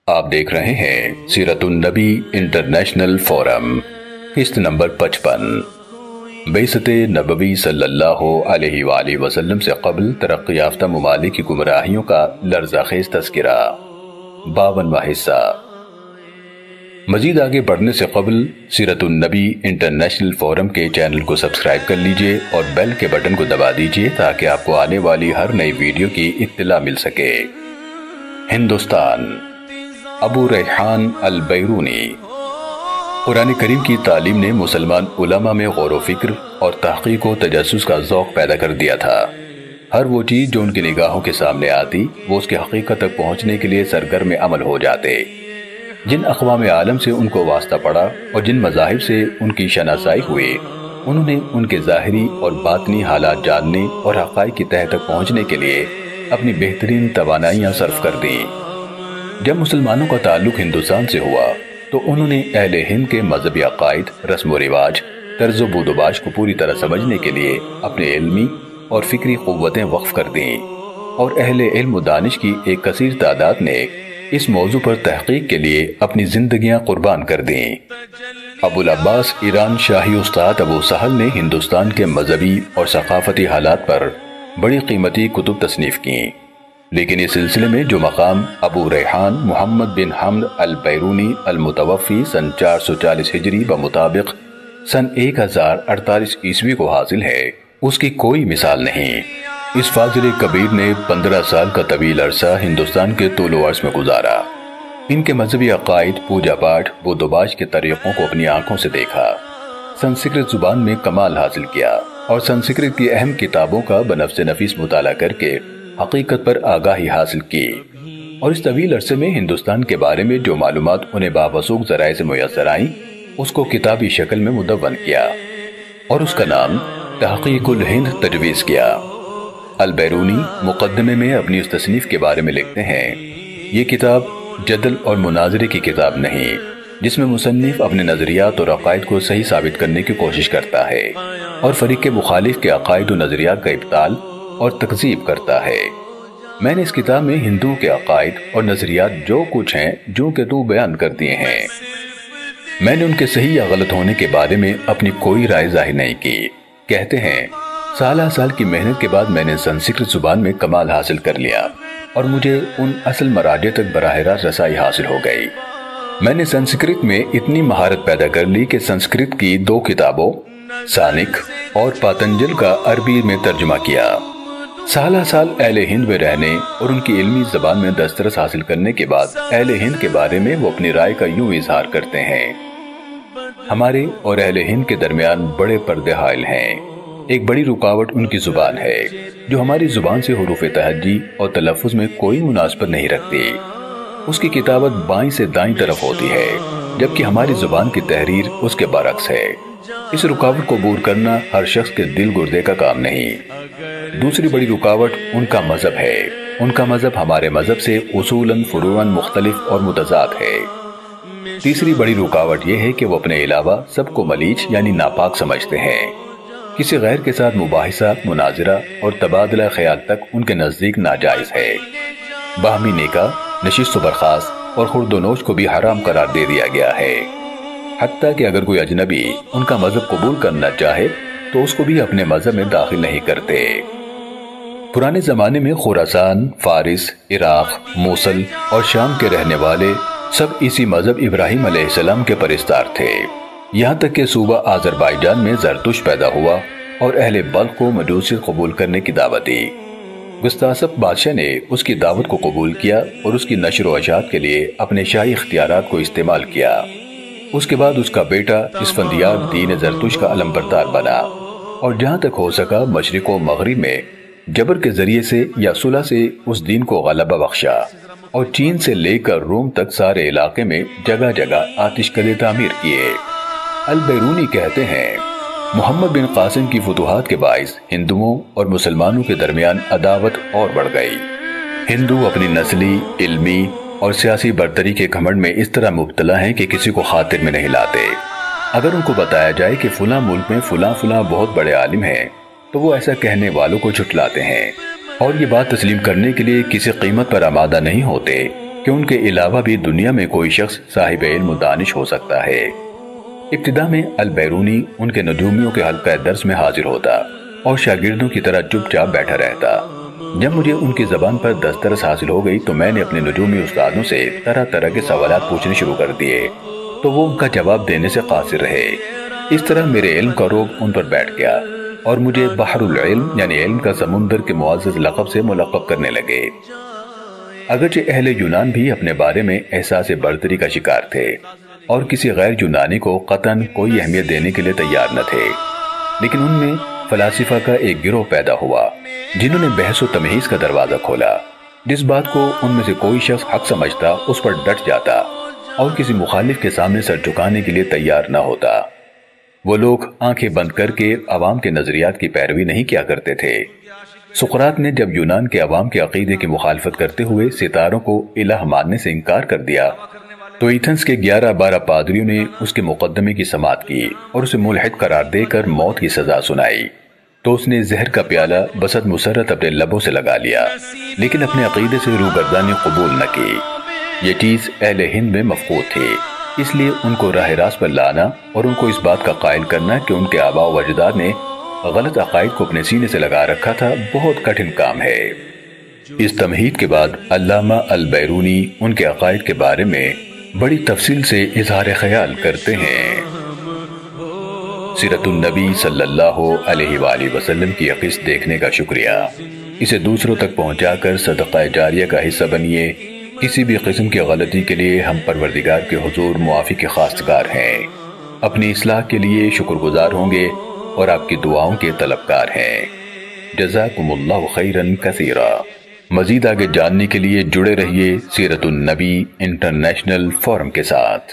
آپ دیکھ رہے ہیں سیرت النبی انٹرنیشنل فورم، قسط نمبر 55۔ بعثت نبوی صلی اللہ علیہ وآلہ وسلم سے قبل ترقی یافتہ ممالک کی گمراہیوں کا لرزہ خیز تذکرہ، 52واں حصہ۔ مزید آگے بڑھنے سے قبل سیرت النبی انٹرنیشنل فورم کے چینل کو سبسکرائب کر لیجئے اور بیل کے بٹن کو دبا دیجئے تاکہ آپ کو آنے والی ہر نئی ویڈیو کی اطلاع مل سکے۔ ہندوستان، ابو ریحان البیرونی۔ قرآن کریم کی تعلیم نے مسلمان علماء میں غور و فکر اور تحقیق و تجسس کا ذوق پیدا کر دیا تھا۔ ہر وہ چیز جو ان کی نگاہوں کے سامنے آتی وہ اس کی حقیقت تک پہنچنے کے لیے سرگرم عمل ہو جاتے۔ جن اقوام عالم سے ان کو واسطہ پڑا اور جن مذاہب سے ان کی شناسائی ہوئی، انہوں نے ان کے ظاہری اور باطنی حالات جاننے اور حقائق کی تہہ تک پہنچنے کے لیے اپنی بہترین توانائیاں صرف کر دیں۔ جب مسلمانوں کا تعلق ہندوستان سے ہوا تو انہوں نے اہل ہند کے مذہبی عقائد، رسم و رواج، طرز و بود و باش کو پوری طرح سمجھنے کے لیے اپنے علمی اور فکری قوتیں وقف کر دیں، اور اہل علم و دانش کی ایک کثیر تعداد نے اس موضوع پر تحقیق کے لیے اپنی زندگیاں قربان کر دیں۔ ابو العباس ایران شاہی استاد ابو سہل نے ہندوستان کے مذہبی اور ثقافتی حالات پر بڑی قیمتی کتب تصنیف کیں، لیکن اس سلسلے میں جو مقام ابو ریحان محمد بن حمد البیرونی المتوفی سن 440 ہجری بمطابق سن 1048 عیسوی کو حاصل ہے، اس کی کوئی مثال نہیں۔ اس فاضل کبیر نے 15 سال کا طویل عرصہ ہندوستان کے طول و عرض میں گزارا۔ ان کے مذہبی عقائد، پوجا پاٹ، بود و باش کے طریقوں کو اپنی آنکھوں سے دیکھا، سنسکرت زبان میں کمال حاصل کیا اور سنسکرت کی اہم کتابوں کا بنفس نفیس مطالعہ کر کے حقیقت پر آگاہی حاصل کی، اور اس طویل عرصے میں ہندوستان کے بارے میں جو معلومات انہیں باوثوق ذرائع سے میسر آئیں اس کو کتابی شکل میں مدون کیا اور اس کا نام تحقیق الہند تجویز کیا۔ البیرونی مقدمے میں اپنی اس تصنیف کے بارے میں لکھتے ہیں، یہ کتاب جدل اور مناظرے کی کتاب نہیں جس میں مصنف اپنے نظریات اور عقائد کو صحیح ثابت کرنے کی کوشش کرتا ہے اور فریق مخالف کے عقائد و نظریات کا ابطال اور تکذیب کرتا ہے۔ میں نے اس کتاب میں ہندوؤں کے عقائد اور نظریات جو کچھ ہیں جو کہ تو بیان کر دیے ہیں۔ میں نے ان کے صحیح یا غلط ہونے کے بارے میں اپنی کوئی رائے ظاہر نہیں کی۔ کہتے ہیں، سالہ سال کی محنت کے بعد میں نے سنسکرت زبان میں کمال حاصل کر لیا اور مجھے ان اصل مراجع تک براہ راست رسائی حاصل ہو گئی۔ میں نے سنسکرت میں اتنی مہارت پیدا کر لی کہ سنسکرت کی 2 کتابوں سانک اور پاتنجل کا عربی میں ترجمہ کیا۔ سالہ سال اہل ہند میں رہنے اور ان کی علمی زبان میں دسترس حاصل کرنے کے بعد اہل ہند کے بارے میں وہ اپنی رائے کا یوں اظہار کرتے ہیں، ہمارے اور اہل ہند کے درمیان بڑے پردے حائل ہیں۔ ایک بڑی رکاوٹ ان کی زبان ہے جو ہماری زبان سے حروف تہجی اور تلفظ میں کوئی مناسبت نہیں رکھتی۔ اس کی کتابت بائیں سے دائیں طرف ہوتی ہے جبکہ ہماری زبان کی تحریر اس کے برعکس ہے۔ اس رکاوٹ کو عبور کرنا ہر شخص کے دل گردے کا کام نہیں۔ دوسری بڑی رکاوٹ ان کا مذہب ہے۔ ان کا مذہب ہمارے مذہب سے اصولاً فروعاً مختلف اور متضاد ہے۔ تیسری بڑی رکاوٹ یہ ہے کہ وہ اپنے علاوہ سب کو ملیچ یعنی ناپاک سمجھتے ہیں۔ کسی غیر کے ساتھ مباحثہ، مناظرہ اور تبادلہ خیال تک ان کے نزدیک ناجائز ہے۔ باہمی نکاح، نشست و برخاست اور خورد و نوش کو بھی حرام قرار دے دیا گیا ہے، حتیٰ کہ اگر کوئی اجنبی ان کا مذہب قبول کرنا چاہے تو اس کو بھی اپنے مذہب میں داخل نہیں کرتے۔ پرانے زمانے میں خراسان، فارس، عراق، موصل اور شام کے رہنے والے سب اسی مذہب ابراہیم علیہ السلام کے پرستار تھے، یہاں تک کہ صوبہ آذربائیجان میں زرتشت پیدا ہوا اور اہل بلخ کو مجوسیت قبول کرنے کی دعوت دی۔ گستاسپ بادشاہ نے اس کی دعوت کو قبول کیا اور اس کی نشر و اشاعت کے لیے اپنے شاہی اختیارات کو استعمال کیا۔ اس کے بعد اس کا بیٹا اسفندیار دین زرتشت کا علم بردار بنا اور جہاں تک ہو سکا مشرق و مغرب میں جبر کے ذریعے سے یا صلح سے اس دین کو غلبہ بخشا، اور چین سے لے کر روم تک سارے علاقے میں جگہ جگہ آتش کدے تعمیر کیے۔ البیرونی کہتے ہیں، محمد بن قاسم کی فتوحات کے باعث ہندوؤں اور مسلمانوں کے درمیان عداوت اور بڑھ گئی۔ ہندو اپنی نسلی، علمی اور سیاسی برتری کے گھمنڈ میں اس طرح مبتلا ہیں کہ کسی کو خاطر میں نہیں لاتے۔ اگر ان کو بتایا جائے کہ فلاں ملک میں فلاں بہت بڑے عالم ہیں تو وہ ایسا کہنے والوں کو جھٹلاتے ہیں اور یہ بات تسلیم کرنے کے لیے کسی قیمت پر آمادہ نہیں ہوتے کہ ان کے علاوہ بھی دنیا میں کوئی شخص صاحب علم و دانش ہو سکتا ہے۔ ابتدا میں البیرونی ان کے نجومیوں کے حلقہ درس میں حاضر ہوتا اور شاگردوں کی طرح چپ چاپ بیٹھا رہتا۔ جب مجھے ان کی زبان پر دسترس حاصل ہو گئی تو میں نے اپنے نجومی استادوں سے طرح طرح کے سوالات پوچھنے شروع کر دیے تو وہ ان کا جواب دینے سے قاصر رہے۔ اس طرح میرے علم کا روگ ان پر بیٹھ گیا اور مجھے بحر العلم یعنی علم کا سمندر کے معزز لقب سے ملقب کرنے لگے۔ اگرچہ اہل یونان بھی اپنے بارے میں احساس برتری کا شکار تھے اور کسی غیر یونانی کو قطعاً کوئی اہمیت دینے کے لیے تیار نہ تھے، لیکن ان میں فلاسفہ کا ایک گروہ پیدا ہوا جنہوں نے بحث و تمہیز کا دروازہ کھولا۔ جس بات کو ان میں سے کوئی شخص حق سمجھتا اس پر ڈٹ جاتا اور کسی مخالف کے سامنے سر جھکانے کے لیے تیار نہ ہوتا۔ وہ لوگ آنکھیں بند کر کے عوام کے نظریات کی پیروی نہیں کیا کرتے تھے۔ سقراط نے جب یونان کے عوام کے عقیدے کی مخالفت کرتے ہوئے ستاروں کو الہ ماننے سے انکار کر دیا تو ایتھنز کے 11-12 پادریوں نے اس کے مقدمے کی سماعت کی اور اسے ملحد قرار دے کر موت کی سزا سنائی تو اس نے زہر کا پیالہ بسط مسرت اپنے لبوں سے لگا لیا، لیکن اپنے عقیدے سے روگردانی قبول نہ کی۔ یہ چیز اہل ہند میں مفقود تھی، اس لیے ان کو راہ راست پر لانا اور ان کو اس بات کا قائل کرنا کہ ان کے آباء و اجداد نے غلط عقائد کو اپنے سینے سے لگا رکھا تھا بہت کٹھن کام ہے۔ اس تمہید کے بعد علامہ البیرونی ان کے عقائد کے بارے میں بڑی تفصیل سے اظہار خیال کرتے ہیں۔ سیرت النبی صلی اللہ علیہ وآلہ وسلم کی یہ قسط دیکھنے کا شکریہ۔ اسے دوسروں تک پہنچا کر صدقہ جاریہ کا حصہ بنیے۔ کسی بھی قسم کی غلطی کے لیے ہم پروردگار کے حضور معافی کے خواستگار ہیں، اپنی اصلاح کے لیے شکر گزار ہوں گے اور آپ کی دعاؤں کے طلبگار ہیں۔ جزاکم اللہ خیرا کثیرا۔ مزید آگے جاننے کے لیے جڑے رہیے سیرت النبی انٹرنیشنل فورم کے ساتھ۔